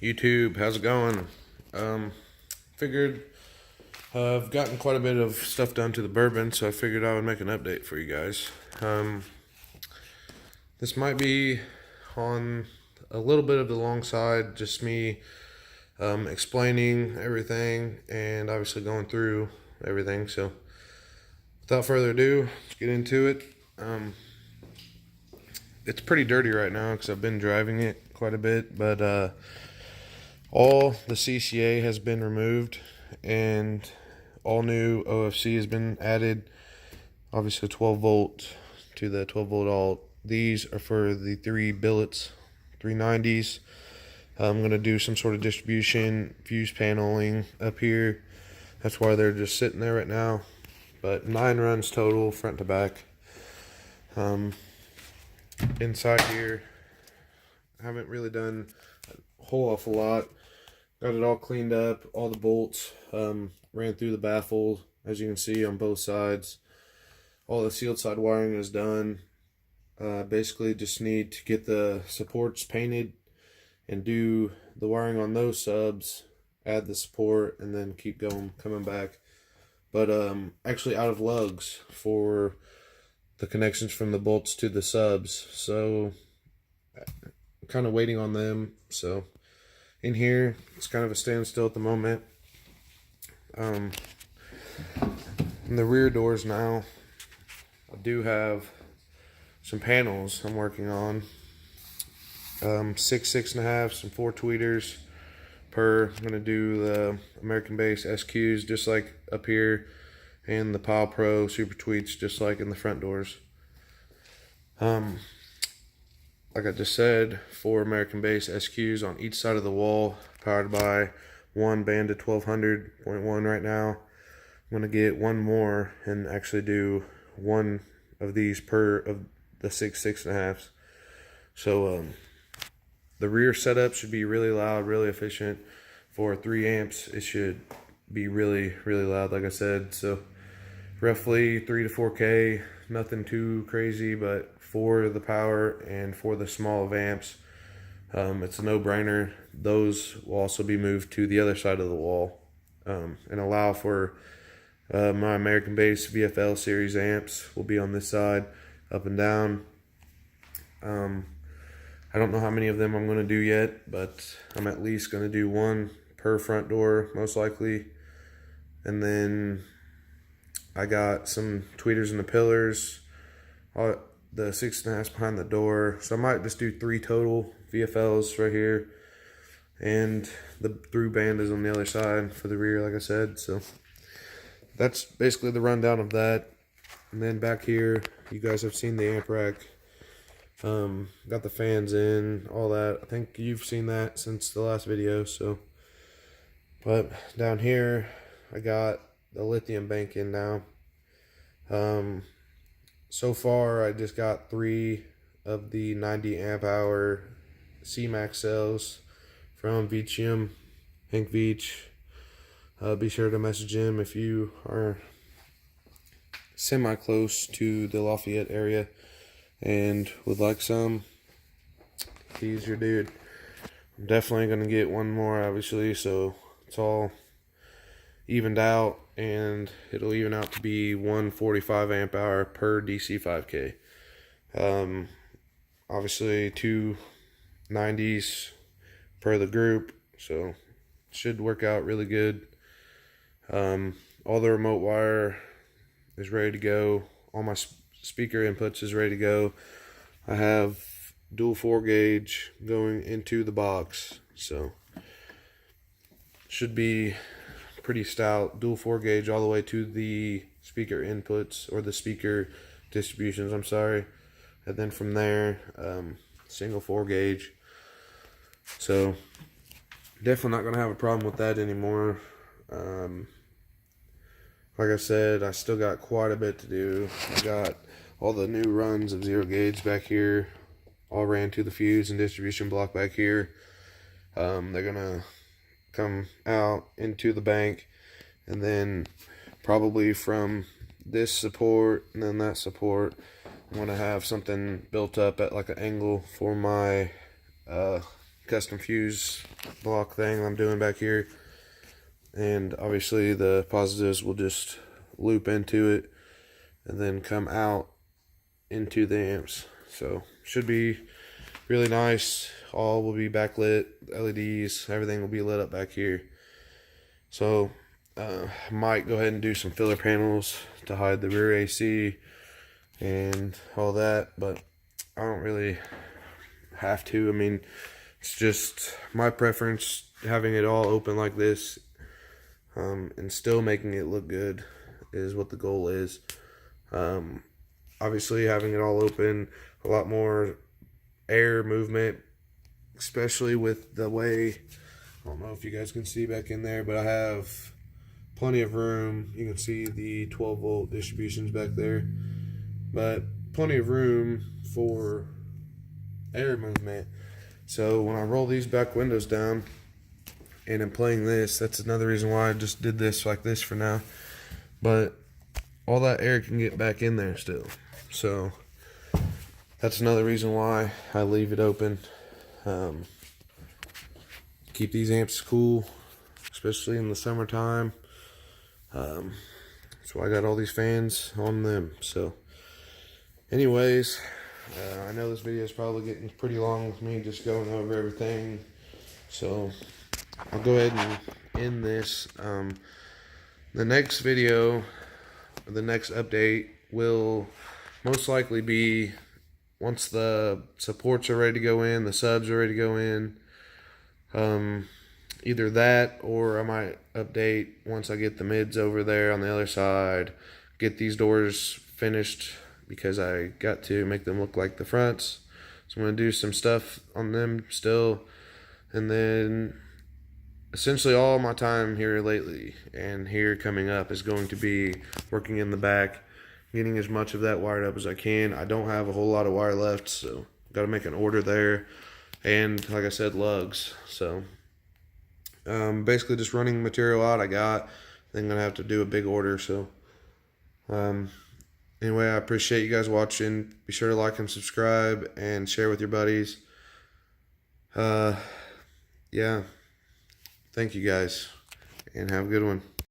YouTube, how's it going? Figured I've gotten quite a bit of stuff done to the Burban, so I figured I would make an update for you guys. This might be on a little bit of the long side, just me explaining everything and obviously going through everything. So without further ado, let's get into it. It's pretty dirty right now because I've been driving it quite a bit, but all the CCA has been removed and all new OFC has been added. Obviously 12 volt to the 12 volt alt. These are for the three billets, 390s. I'm going to do some sort of distribution, fuse paneling up here. That's why they're just sitting there right now. But 9 runs total, front to back. Inside here, I haven't really done a whole awful lot. Got it all cleaned up, all the bolts, ran through the baffle, as you can see on both sides. All the sealed side wiring is done. Basically just need to get the supports painted and do the wiring on those subs, add the support, and then keep going, coming back. But actually out of lugs for the connections from the bolts to the subs, so I'm kind of waiting on them. So in here, it's kind of a standstill at the moment. In the rear doors now, I do have some panels I'm working on. 6 6.5s, and 4 tweeters per. I'm going to do the American base SQs just like up here, and the Pile Pro Super Tweets just like in the front doors. Like I just said, 4 American base SQs on each side of the wall, powered by one banded 1200.1 right now. I'm going to get one more and actually do one of these per of the 6 6.5s. So the rear setup should be really loud, really efficient. For 3 amps, it should be really, really loud, like I said. So roughly 3 to 4K, nothing too crazy, but for the power and for the small of amps, it's a no-brainer. Those will also be moved to the other side of the wall and allow for my American base VFL series amps will be on this side, up and down. I don't know how many of them I'm going to do yet, but I'm at least going to do one per front door, most likely. And then I got some tweeters in the pillars, the 6.5s behind the door. So I might just do 3 total VFLs right here. And the through band is on the other side for the rear, like I said. So that's basically the rundown of that. And then back here, you guys have seen the amp rack. Got the fans in, all that. I think you've seen that since the last video. So, but down here, I got the lithium bank in now. So far, I just got 3 of the 90 amp hour cmaxx cells from Veachium, Hank Veach. Be sure to message him if you are semi-close to the Lafayette area and would like some. He's your dude. I'm definitely going to get one more, obviously, so it's all evened out, and it'll even out to be 145 amp hour per DC 5K. Obviously 2 90s per the group, so it should work out really good. All the remote wire is ready to go. All my speaker inputs is ready to go. I have dual 4 gauge going into the box, so should be pretty stout. Dual 4 gauge all the way to the speaker inputs, or the speaker distributions, I'm sorry. And then from there, single 4 gauge. So definitely not going to have a problem with that anymore. Like I said, I still got quite a bit to do. I got all the new runs of 0 gauge back here, all ran to the fuse and distribution block back here. They're gonna come out into the bank, and then probably from this support and then that support, I'm gonna have something built up at like an angle for my custom fuse block thing I'm doing back here. And obviously the positives will just loop into it and then come out into the amps. So should be really nice. All will be backlit, LEDs, everything will be lit up back here. So might go ahead and do some filler panels to hide the rear AC and all that, but I don't really have to. I mean, it's just my preference having it all open like this, and still making it look good is what the goal is. Obviously having it all open, a lot more air movement, especially with the way, I don't know if you guys can see back in there, but I have plenty of room. You can see the 12 volt distributions back there, but plenty of room for air movement. So when I roll these back windows down and I'm playing this, that's another reason why I just did this like this for now, but all that air can get back in there still. So that's another reason why I leave it open. Keep these amps cool, especially in the summertime. So I got all these fans on them. So anyways, I know this video is probably getting pretty long with me just going over everything. So I'll go ahead and end this. The next video, the next update will most likely be once the supports are ready to go in, the subs are ready to go in. Either that, or I might update once I get the mids over there on the other side, get these doors finished, because I got to make them look like the fronts. So I'm going to do some stuff on them still. And then essentially all my time here lately and here coming up is going to be working in the back, getting as much of that wired up as I can. I don't have a whole lot of wire left, so got to make an order there. And like I said, lugs. So basically just running material out I got. Then gonna have to do a big order. So anyway, I appreciate you guys watching. Be sure to like and subscribe and share with your buddies. Yeah, thank you guys and have a good one.